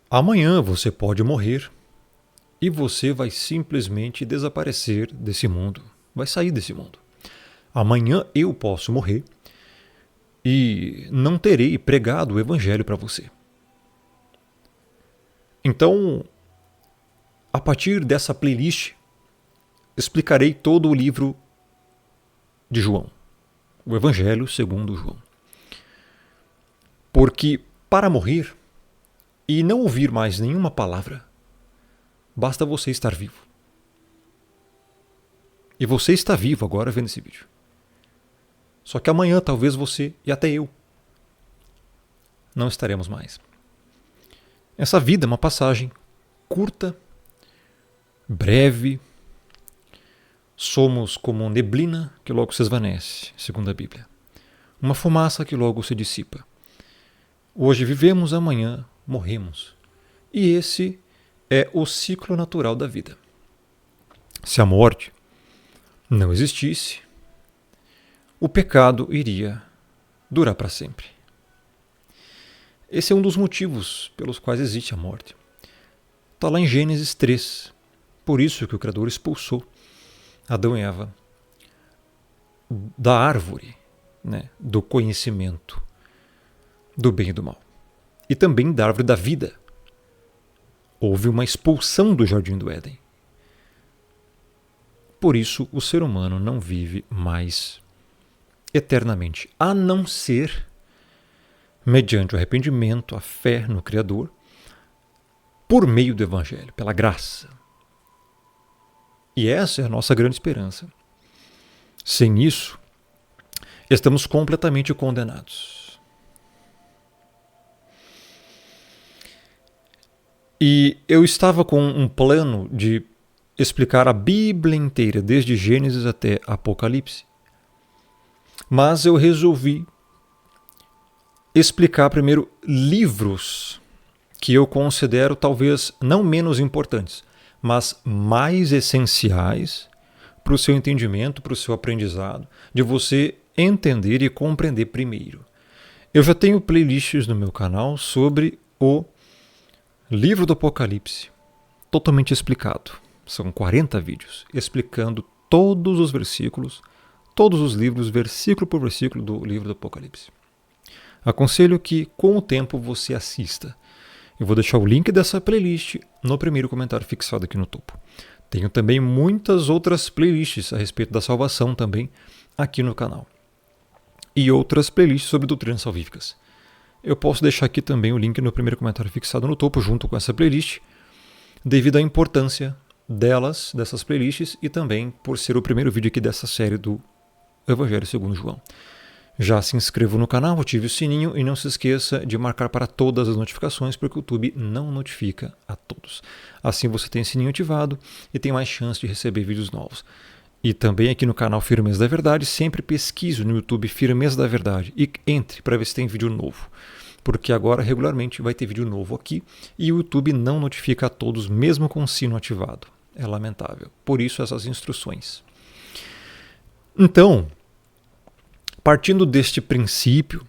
Amanhã você pode morrer e você vai simplesmente desaparecer desse mundo, vai sair desse mundo. Amanhã eu posso morrer e não terei pregado o evangelho para você. Então, a partir dessa playlist, explicarei todo o livro de João, o Evangelho segundo João. Porque para morrer e não ouvir mais nenhuma palavra, basta você estar vivo. E você está vivo agora vendo esse vídeo. Só que amanhã talvez você e até eu não estaremos mais. Essa vida é uma passagem curta, breve. Somos como neblina que logo se esvanece, segundo a Bíblia. Uma fumaça que logo se dissipa. Hoje vivemos, amanhã morremos. E esse é o ciclo natural da vida. Se a morte não existisse, o pecado iria durar para sempre. Esse é um dos motivos pelos quais existe a morte. Está lá em Gênesis 3. Por isso que o Criador expulsou Adão e Eva da árvore, do conhecimento do bem e do mal. E também da árvore da vida. Houve uma expulsão do jardim do Éden. Por isso o ser humano não vive mais eternamente, a não ser mediante o arrependimento, a fé no Criador, por meio do Evangelho, pela graça. E essa é a nossa grande esperança. Sem isso, estamos completamente condenados. E eu estava com um plano de explicar a Bíblia inteira, desde Gênesis até Apocalipse. Mas eu resolvi explicar primeiro livros que eu considero talvez não menos importantes, mas mais essenciais para o seu entendimento, para o seu aprendizado, de você entender e compreender primeiro. Eu já tenho playlists no meu canal sobre o livro do Apocalipse, totalmente explicado. São 40 vídeos explicando todos os versículos, todos os livros, versículo por versículo do livro do Apocalipse. Aconselho que, com o tempo, você assista. Eu vou deixar o link dessa playlist no primeiro comentário fixado aqui no topo. Tenho também muitas outras playlists a respeito da salvação também aqui no canal. E outras playlists sobre doutrinas salvíficas. Eu posso deixar aqui também o link no primeiro comentário fixado no topo, junto com essa playlist, devido à importância delas, dessas playlists, e também por ser o primeiro vídeo aqui dessa série do Evangelho segundo João. Já se inscreva no canal, ative o sininho e não se esqueça de marcar para todas as notificações, porque o YouTube não notifica a todos. Assim você tem o sininho ativado e tem mais chance de receber vídeos novos. E também aqui no canal Firmeza da Verdade, sempre pesquise no YouTube Firmeza da Verdade e entre para ver se tem vídeo novo. Porque agora regularmente vai ter vídeo novo aqui e o YouTube não notifica a todos mesmo com o sino ativado. É lamentável. Por isso essas instruções. Então, partindo deste princípio,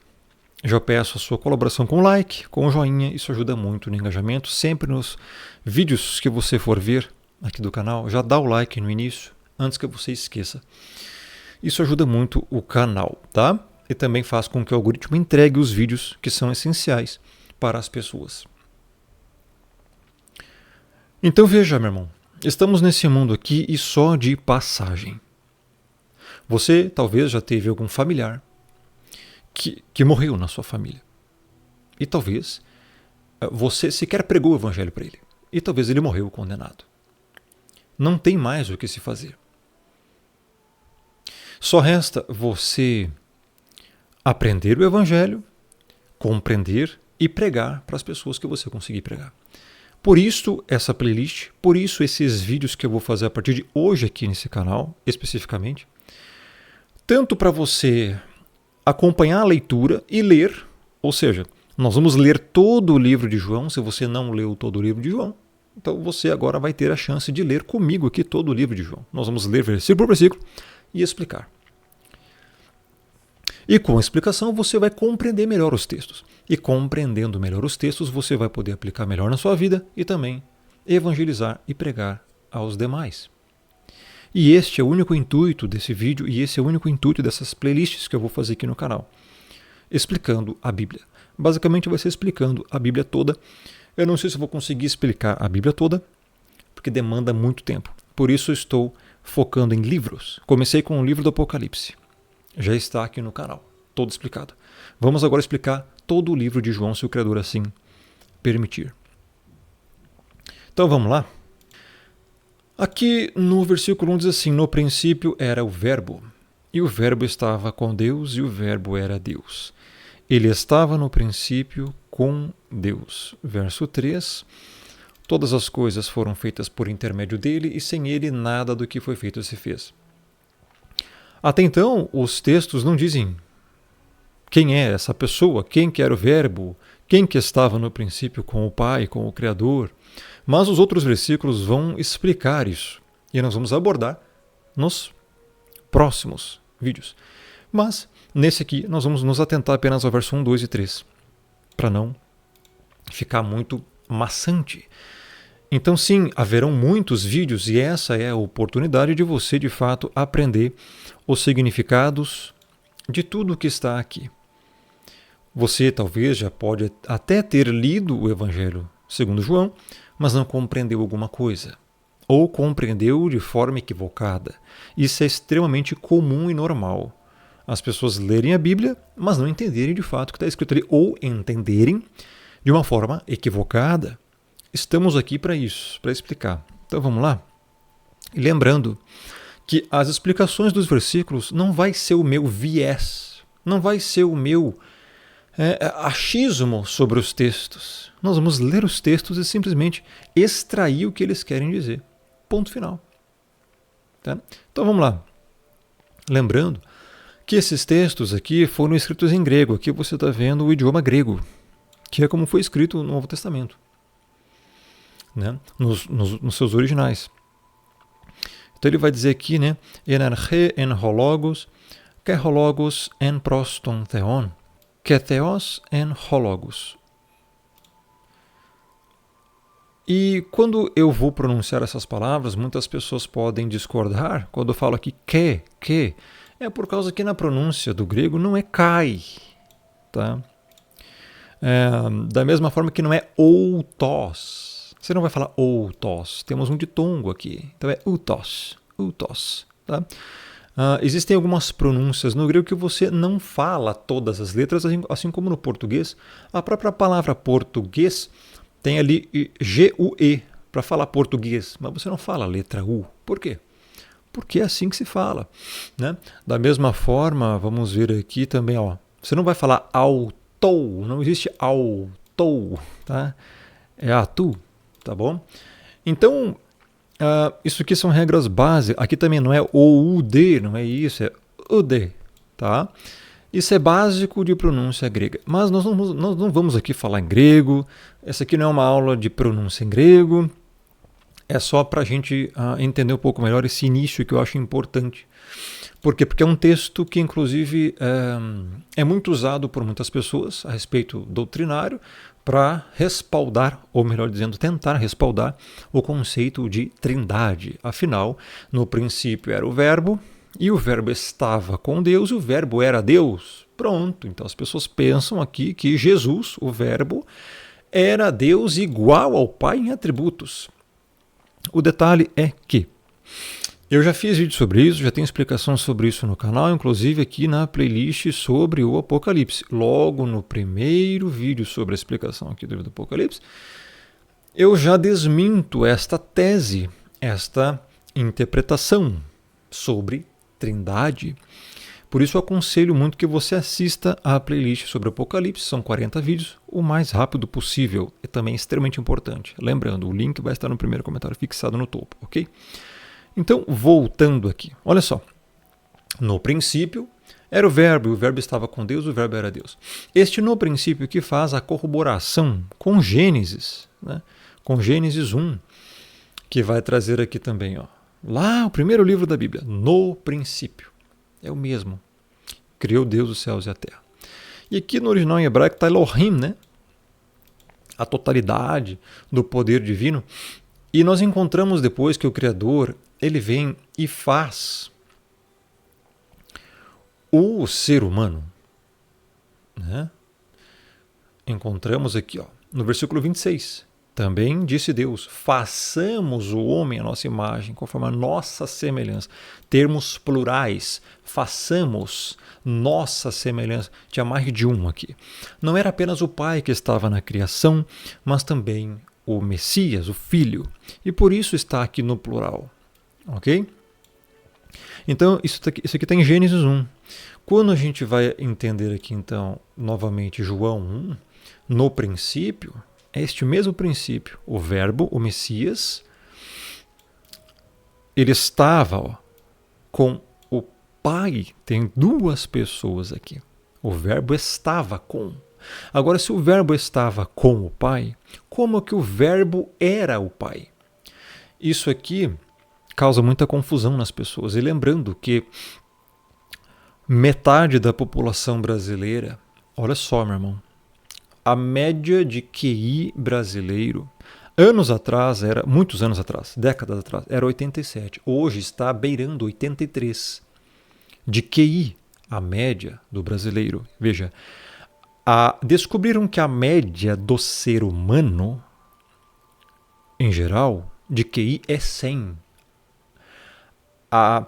já peço a sua colaboração com o like, com o joinha, isso ajuda muito no engajamento. Sempre nos vídeos que você for ver aqui do canal, já dá o like no início, antes que você esqueça. Isso ajuda muito o canal, tá? E também faz com que o algoritmo entregue os vídeos que são essenciais para as pessoas. Então veja, meu irmão, estamos nesse mundo aqui e só de passagem. Você talvez já teve algum familiar que morreu na sua família. E talvez você sequer pregou o evangelho para ele. E talvez ele morreu condenado. Não tem mais o que se fazer. Só resta você aprender o evangelho, compreender e pregar para as pessoas que você conseguir pregar. Por isso essa playlist, por isso esses vídeos que eu vou fazer a partir de hoje aqui nesse canal, especificamente, tanto para você acompanhar a leitura e ler, ou seja, nós vamos ler todo o livro de João. Se você não leu todo o livro de João, então você agora vai ter a chance de ler comigo aqui todo o livro de João. Nós vamos ler versículo por versículo e explicar. E com a explicação você vai compreender melhor os textos. E compreendendo melhor os textos, você vai poder aplicar melhor na sua vida e também evangelizar e pregar aos demais. E este é o único intuito desse vídeo e esse é o único intuito dessas playlists que eu vou fazer aqui no canal. Explicando a Bíblia. Basicamente vai ser explicando a Bíblia toda. Eu não sei se eu vou conseguir explicar a Bíblia toda, porque demanda muito tempo. Por isso eu estou focando em livros. Comecei com o livro do Apocalipse. Já está aqui no canal, todo explicado. Vamos agora explicar todo o livro de João, se o Criador assim permitir. Então vamos lá. Aqui no versículo 1 diz assim: no princípio era o Verbo, e o Verbo estava com Deus, e o Verbo era Deus. Ele estava no princípio com Deus. Verso 3. Todas as coisas foram feitas por intermédio dele, e sem ele nada do que foi feito se fez. Até então, os textos não dizem quem é essa pessoa, quem que era o Verbo, quem que estava no princípio com o Pai, com o Criador. Mas os outros versículos vão explicar isso. E nós vamos abordar nos próximos vídeos. Mas, nesse aqui, nós vamos nos atentar apenas ao verso 1, 2 e 3, para não ficar muito maçante. Então, sim, haverão muitos vídeos e essa é a oportunidade de você, de fato, aprender os significados de tudo que está aqui. Você talvez já pode até ter lido o Evangelho segundo João, mas não compreendeu alguma coisa. Ou compreendeu de forma equivocada. Isso é extremamente comum e normal. As pessoas lerem a Bíblia, mas não entenderem de fato o que está escrito ali, ou entenderem de uma forma equivocada. Estamos aqui para isso, para explicar. Então vamos lá? E lembrando que as explicações dos versículos não vai ser o meu viés, não vai ser o meu achismo sobre os textos. Nós vamos ler os textos e simplesmente extrair o que eles querem dizer. Ponto final. Tá? Então vamos lá. Lembrando que esses textos aqui foram escritos em grego. Aqui você está vendo o idioma grego, que é como foi escrito no Novo Testamento, né? Nos seus originais. Então ele vai dizer aqui, né? En arche en hologos, ke hologos en proston theon, ke theos en hologos. E quando eu vou pronunciar essas palavras, muitas pessoas podem discordar. Quando eu falo aqui que, é por causa que na pronúncia do grego não é kai, tá? Da mesma forma que não é outos. Você não vai falar outos. Temos um ditongo aqui. Então é utos. Tá? Existem algumas pronúncias no grego que você não fala todas as letras, assim como no português. A própria palavra português tem ali G-U-E para falar português, mas você não fala a letra U. Por quê? Porque é assim que se fala, né? Da mesma forma, vamos ver aqui também, ó, você não vai falar autou, não existe autou, tá? É atu, tá bom? Então, isso aqui são regras básicas. Aqui também não é OUD, não é isso, é UD, tá? Isso é básico de pronúncia grega. Mas nós não vamos aqui falar em grego. Essa aqui não é uma aula de pronúncia em grego. É só para a gente entender um pouco melhor esse início que eu acho importante. Por quê? Porque é um texto que, inclusive, é muito usado por muitas pessoas a respeito doutrinário para respaldar, ou melhor dizendo, tentar respaldar o conceito de trindade. Afinal, no princípio era o Verbo, e o Verbo estava com Deus, e o Verbo era Deus. Pronto, então as pessoas pensam aqui que Jesus, o Verbo, era Deus igual ao Pai em atributos. O detalhe é que eu já fiz vídeo sobre isso, já tenho explicação sobre isso no canal, inclusive aqui na playlist sobre o Apocalipse. Logo no primeiro vídeo sobre a explicação aqui do livro do Apocalipse, eu já desminto esta tese, esta interpretação sobre Trindade. Por isso eu aconselho muito que você assista à playlist sobre o Apocalipse, são 40 vídeos, o mais rápido possível. É também extremamente importante. Lembrando, o link vai estar no primeiro comentário fixado no topo, ok? Então, voltando aqui, olha só. No princípio era o Verbo, e o Verbo estava com Deus, o Verbo era Deus. Este no princípio que faz a corroboração com Gênesis, né? Com Gênesis 1, que vai trazer aqui também, ó. Lá, o primeiro livro da Bíblia, no princípio. É o mesmo. Criou Deus os céus e a terra. E aqui no original em hebraico está Elohim, né? A totalidade do poder divino. E nós encontramos depois que o Criador, ele vem e faz o ser humano, né? Encontramos aqui, no versículo 26. Também disse Deus, façamos o homem à nossa imagem, conforme a nossa semelhança. Termos plurais, façamos nossa semelhança. Tinha mais de um aqui. Não era apenas o Pai que estava na criação, mas também o Messias, o Filho. E por isso está aqui no plural. Ok? Então, isso aqui está em Gênesis 1. Quando a gente vai entender aqui, então, novamente, João 1, no princípio, é este mesmo princípio. O Verbo, o Messias, ele estava com o Pai. Tem duas pessoas aqui. O Verbo estava com. Agora, se o Verbo estava com o Pai, como que o Verbo era o Pai? Isso aqui causa muita confusão nas pessoas. E lembrando que metade da população brasileira, olha só, meu irmão, a média de QI brasileiro, muitos anos atrás, décadas atrás, era 87. Hoje está beirando 83. De QI, a média do brasileiro. Veja, descobriram que a média do ser humano, em geral, de QI é 100. A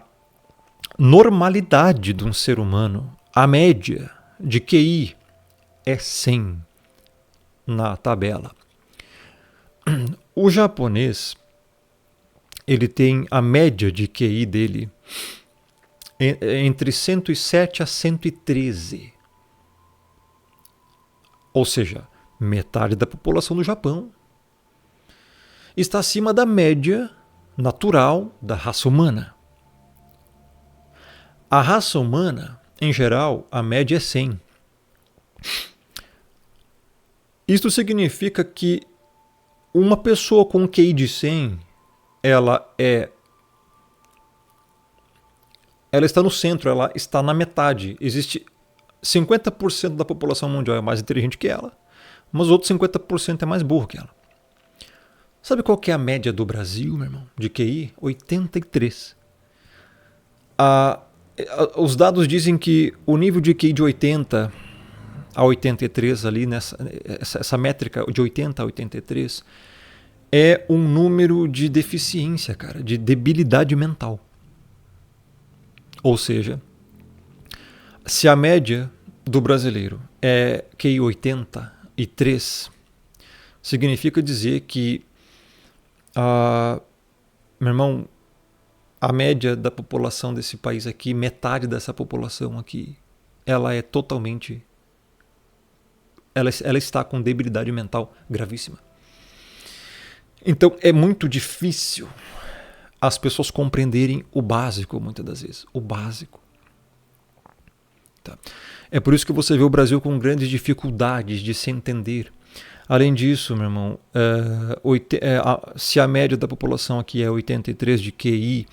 normalidade de um ser humano, a média de QI é 100 na tabela. O japonês, ele tem a média de QI dele entre 107 a 113. Ou seja, metade da população do Japão está acima da média natural da raça humana. A raça humana, em geral, a média é 100. Isto significa que uma pessoa com QI de 100, ela está no centro, ela está na metade. Existe 50% da população mundial é mais inteligente que ela, mas os outros 50% é mais burro que ela. Sabe qual que é a média do Brasil, meu irmão, de QI? 83. Os dados dizem que o nível de QI de 80 a 83 ali, essa métrica de 80 a 83, é um número de deficiência, cara, de debilidade mental. Ou seja, se a média do brasileiro é QI 83, significa dizer que, meu irmão, a média da população desse país aqui, metade dessa população aqui, ela é totalmente... Ela está com debilidade mental gravíssima. Então é muito difícil as pessoas compreenderem o básico, muitas das vezes. O básico. Tá? É por isso que você vê o Brasil com grandes dificuldades de se entender. Além disso, meu irmão, se a média da população aqui é 83 de QI,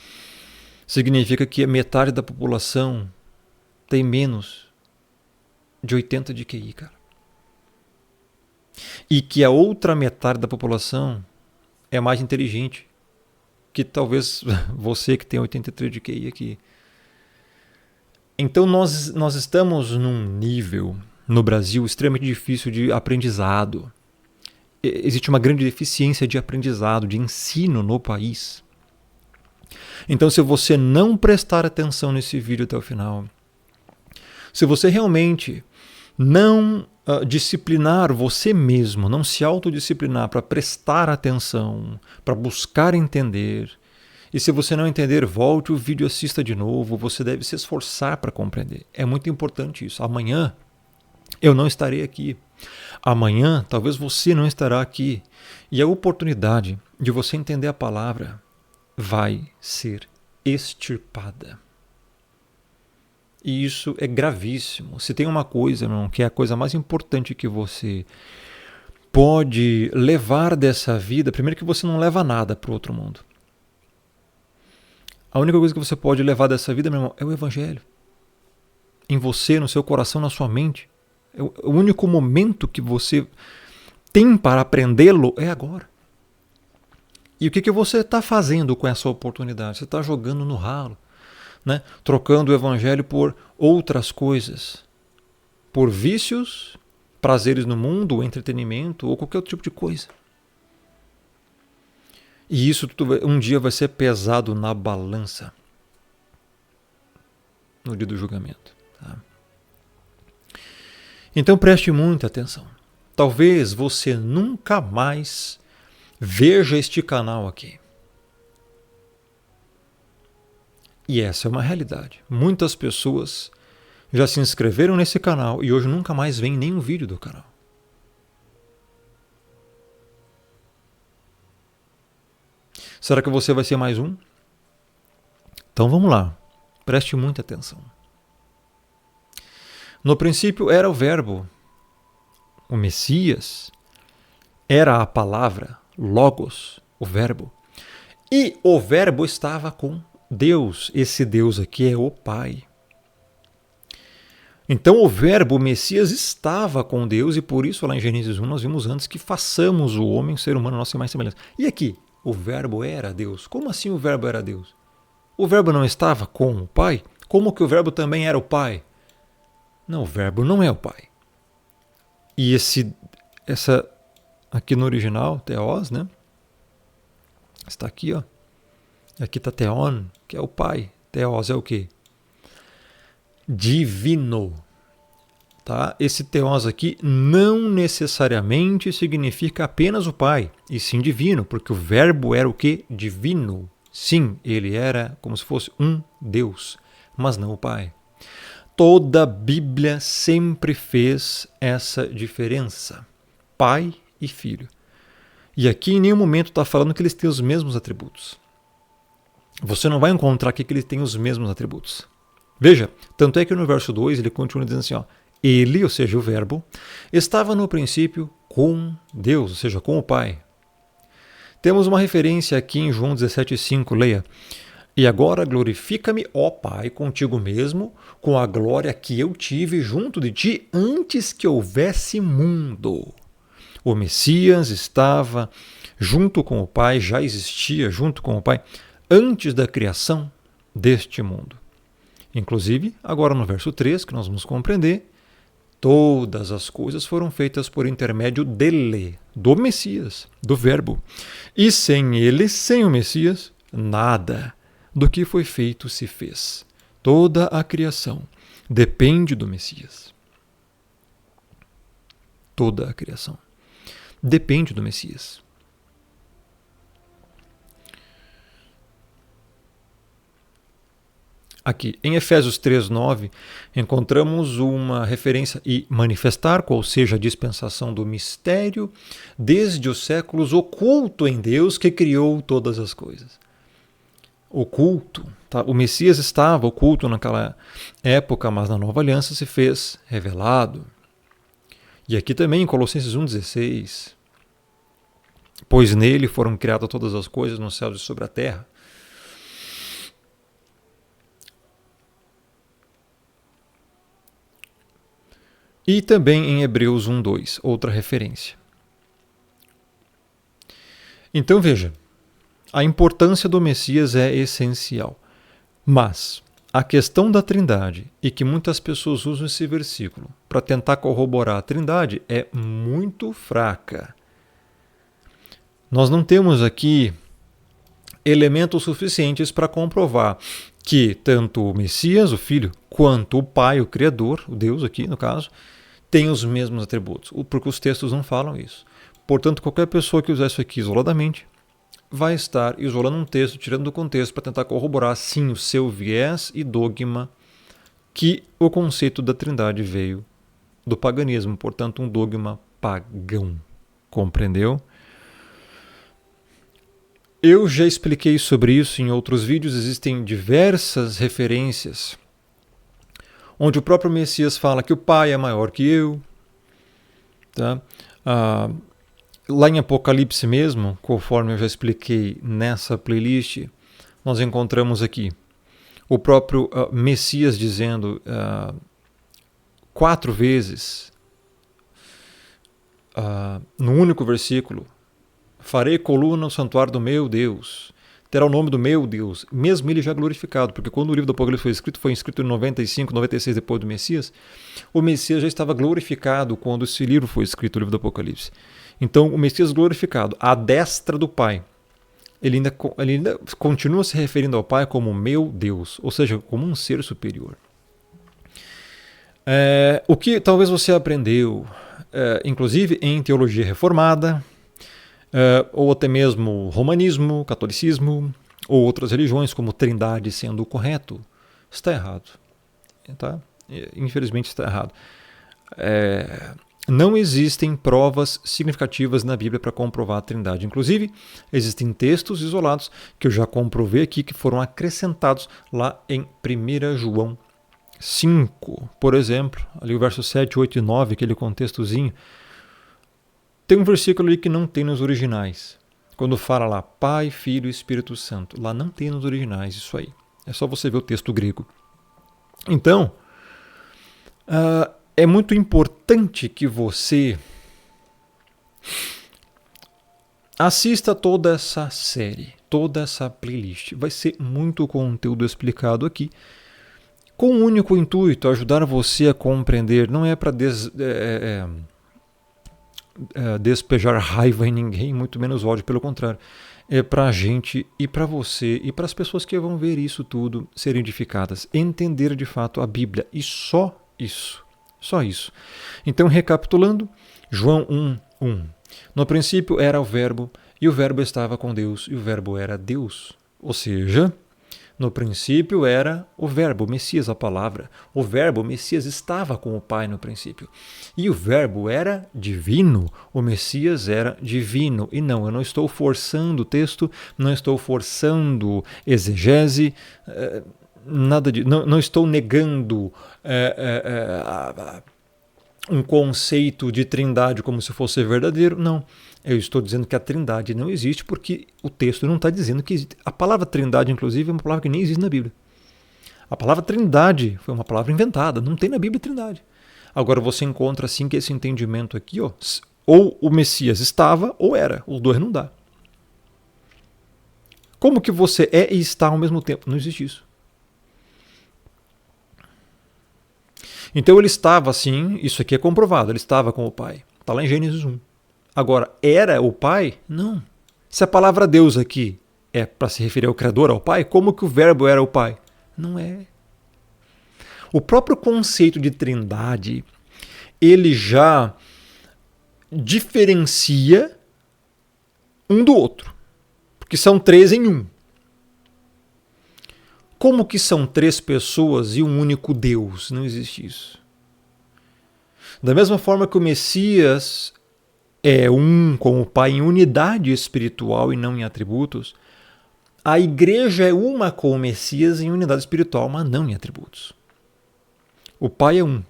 significa que metade da população tem menos de 80 de QI, cara. E que a outra metade da população é mais inteligente que talvez você que tem 83 de QI aqui. Então nós estamos num nível no Brasil extremamente difícil de aprendizado. Existe uma grande deficiência de aprendizado, de ensino no país. Então, se você não prestar atenção nesse vídeo até o final, se você realmente não disciplinar você mesmo, não se autodisciplinar para prestar atenção, para buscar entender, e se você não entender, volte o vídeo e assista de novo, você deve se esforçar para compreender. É muito importante isso. Amanhã eu não estarei aqui. Amanhã talvez você não estará aqui. E a oportunidade de você entender a palavra vai ser extirpada. E isso é gravíssimo. Se tem uma coisa, meu irmão, que é a coisa mais importante que você pode levar dessa vida, primeiro que você não leva nada para o outro mundo. A única coisa que você pode levar dessa vida, meu irmão, é o Evangelho. Em você, no seu coração, na sua mente. O único momento que você tem para aprendê-lo é agora. E o que você está fazendo com essa oportunidade? Você está jogando no ralo, né? Trocando o evangelho por outras coisas, por vícios, prazeres no mundo, entretenimento ou qualquer outro tipo de coisa. E isso um dia vai ser pesado na balança no dia do julgamento. Tá? Então preste muita atenção. Talvez você nunca mais veja este canal aqui. E essa é uma realidade. Muitas pessoas já se inscreveram nesse canal e hoje nunca mais vem nenhum vídeo do canal. Será que você vai ser mais um? Então vamos lá. Preste muita atenção. No princípio era o Verbo, o Messias, era a palavra, Logos, o Verbo. E o Verbo estava com Deus. Esse Deus aqui é o Pai. Então o Verbo, o Messias, estava com Deus e por isso lá em Gênesis 1 nós vimos antes que façamos o homem, o ser humano, nossa imagem e semelhança. E aqui, o Verbo era Deus. Como assim o Verbo era Deus? O Verbo não estava com o Pai? Como que o Verbo também era o Pai? Não, o Verbo não é o Pai. E essa aqui no original, Theos, né? Está aqui, ó. Aqui está Theon, que é o Pai. Theos é o quê? Divino. Tá? Esse Theos aqui não necessariamente significa apenas o Pai, e sim divino, porque o Verbo era o quê? Divino. Sim, ele era como se fosse um Deus, mas não o Pai. Toda a Bíblia sempre fez essa diferença. Pai e Filho. E aqui em nenhum momento está falando que eles têm os mesmos atributos. Você não vai encontrar aqui que eles têm os mesmos atributos. Veja, tanto é que no verso 2 ele continua dizendo assim, ó, ele, ou seja, o Verbo, estava no princípio com Deus, ou seja, com o Pai. Temos uma referência aqui em João 17,5, leia. E agora glorifica-me, ó Pai, contigo mesmo, com a glória que eu tive junto de ti antes que houvesse mundo. O Messias estava junto com o Pai, já existia junto com o Pai, antes da criação deste mundo. Inclusive, agora no verso 3, que nós vamos compreender, todas as coisas foram feitas por intermédio dele, do Messias, do Verbo. E sem ele, sem o Messias, nada do que foi feito se fez. Toda a criação depende do Messias. Toda a criação depende do Messias. Aqui, em Efésios 3:9, encontramos uma referência e manifestar, qual seja a dispensação do mistério, desde os séculos, oculto em Deus que criou todas as coisas. Oculto. Tá? O Messias estava oculto naquela época, mas na Nova Aliança se fez revelado. E aqui também em Colossenses 1,16, pois nele foram criadas todas as coisas nos céus e sobre a terra. E também em Hebreus 1:2, outra referência. Então veja, a importância do Messias é essencial. Mas a questão da Trindade, e que muitas pessoas usam esse versículo para tentar corroborar a Trindade, é muito fraca. Nós não temos aqui elementos suficientes para comprovar que tanto o Messias, o Filho, quanto o Pai, o Criador, o Deus aqui no caso, têm os mesmos atributos, porque os textos não falam isso. Portanto, qualquer pessoa que usar isso aqui isoladamente vai estar isolando um texto, tirando do contexto para tentar corroborar, sim, o seu viés e dogma, que o conceito da Trindade veio do paganismo, portanto, um dogma pagão. Compreendeu? Eu já expliquei sobre isso em outros vídeos, existem diversas referências onde o próprio Messias fala que o Pai é maior que eu. Tá? Lá em Apocalipse mesmo, conforme eu já expliquei nessa playlist, nós encontramos aqui o próprio Messias dizendo 4 vezes no único versículo, farei coluna no santuário do meu Deus, terá o nome do meu Deus, mesmo ele já glorificado, porque quando o livro do Apocalipse foi escrito em 95, 96 depois do Messias, o Messias já estava glorificado quando esse livro foi escrito, o livro do Apocalipse. Então, o Messias glorificado, à destra do Pai, ele ainda continua se referindo ao Pai como meu Deus, ou seja, como um ser superior. O que talvez você aprendeu, inclusive em teologia reformada, ou até mesmo romanismo, catolicismo, ou outras religiões, como Trindade sendo o correto, está errado. Tá? Infelizmente está errado. Não existem provas significativas na Bíblia para comprovar a Trindade. Inclusive, existem textos isolados que eu já comprovei aqui que foram acrescentados lá em 1 João 5, por exemplo, ali o verso 7, 8 e 9, aquele contextozinho. Tem um versículo ali que não tem nos originais. Quando fala lá Pai, Filho e Espírito Santo. Lá não tem nos originais isso aí. É só você ver o texto grego. Então, é muito importante que você assista toda essa série, toda essa playlist. Vai ser muito conteúdo explicado aqui, com um único intuito, ajudar você a compreender. Não é para despejar raiva em ninguém, muito menos ódio, pelo contrário. É para a gente e para você e para as pessoas que vão ver isso tudo serem edificadas, entender de fato a Bíblia e só isso. Só isso. Então, recapitulando, João 1:1. No princípio era o Verbo, e o Verbo estava com Deus, e o Verbo era Deus. Ou seja, no princípio era o Verbo, o Messias, a palavra. O Verbo, o Messias, estava com o Pai no princípio. E o Verbo era divino, o Messias era divino. E não, eu não estou forçando o texto, não estou forçando exegese, nada de, não estou negando um conceito de trindade como se fosse verdadeiro, não. Eu estou dizendo que a trindade não existe porque o texto não está dizendo que existe. A palavra trindade, inclusive, é uma palavra que nem existe na Bíblia. A palavra trindade foi uma palavra inventada, não tem na Bíblia trindade. Agora você encontra assim que esse entendimento aqui, ó, ou o Messias estava ou era, os dois não dá. Como que você é e está ao mesmo tempo? Não existe isso. Então ele estava assim, isso aqui é comprovado, ele estava com o Pai. Está lá em Gênesis 1. Agora, era o Pai? Não. Se a palavra Deus aqui é para se referir ao Criador, ao Pai, como que o Verbo era o Pai? Não é. O próprio conceito de trindade, ele já diferencia um do outro. Porque são três em um. Como que são três pessoas e um único Deus? Não existe isso. Da mesma forma que o Messias é um com o Pai em unidade espiritual e não em atributos, a igreja é uma com o Messias em unidade espiritual, mas não em atributos. O Pai é um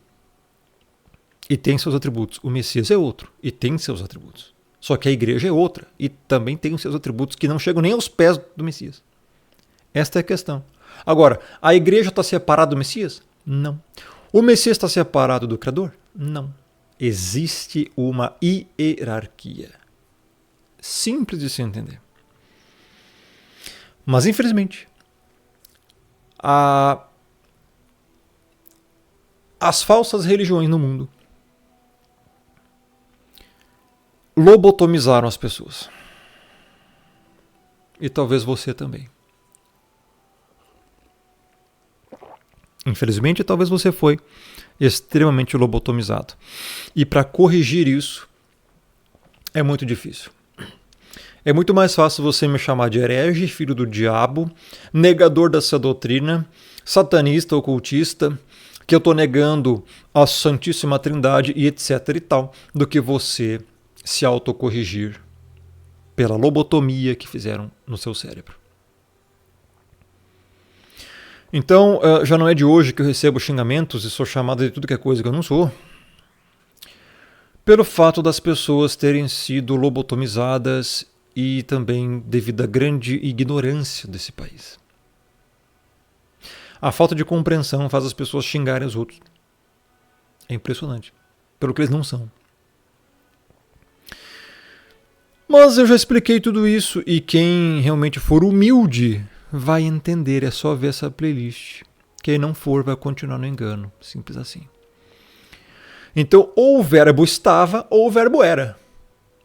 e tem seus atributos. O Messias é outro e tem seus atributos. Só que a igreja é outra e também tem os seus atributos que não chegam nem aos pés do Messias. Esta é a questão. Agora, a igreja está separada do Messias? Não. O Messias está separado do Criador? Não. Existe uma hierarquia. Simples de se entender. Mas, infelizmente, as falsas religiões no mundo lobotomizaram as pessoas. E talvez você também. Infelizmente, talvez você foi extremamente lobotomizado. E para corrigir isso, é muito difícil. É muito mais fácil você me chamar de herege, filho do diabo, negador dessa doutrina, satanista, ocultista, que eu estou negando a Santíssima Trindade e etc e tal, do que você se autocorrigir pela lobotomia que fizeram no seu cérebro. Então, já não é de hoje que eu recebo xingamentos e sou chamado de tudo que é coisa que eu não sou, pelo fato das pessoas terem sido lobotomizadas e também devido à grande ignorância desse país. A falta de compreensão faz as pessoas xingarem os outros. É impressionante, pelo que eles não são. Mas eu já expliquei tudo isso e quem realmente for humilde vai entender, é só ver essa playlist. Quem não for vai continuar no engano, simples assim. Então, ou o verbo estava ou o verbo era.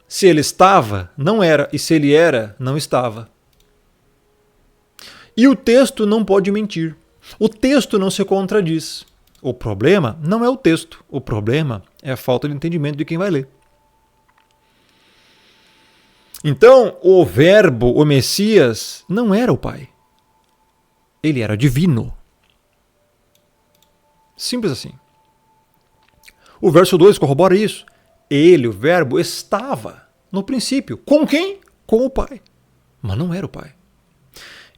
Se ele estava, não era, e se ele era, não estava. E o texto não pode mentir. O texto não se contradiz. O problema não é o texto, o problema é a falta de entendimento de quem vai ler. Então, o verbo, o Messias, não era o Pai. Ele era divino. Simples assim. O verso 2 corrobora isso. Ele, o verbo, estava no princípio. Com quem? Com o Pai. Mas não era o Pai.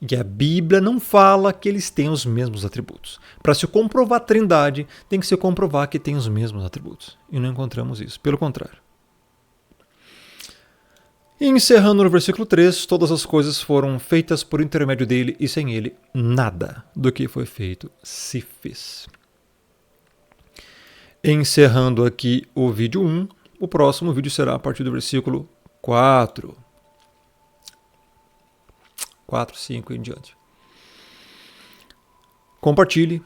E a Bíblia não fala que eles têm os mesmos atributos. Para se comprovar a Trindade, tem que se comprovar que tem os mesmos atributos. E não encontramos isso. Pelo contrário. E encerrando no versículo 3, todas as coisas foram feitas por intermédio dele e sem ele, nada do que foi feito se fez. Encerrando aqui o vídeo 1, o próximo vídeo será a partir do versículo 4. 4, 5 e em diante. Compartilhe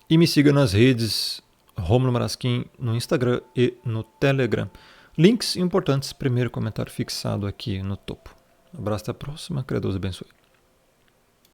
e me siga nas redes Rômulo Marasquim no Instagram e no Telegram. Links importantes, primeiro comentário fixado aqui no topo. Abraço, até a próxima, que Deus abençoe.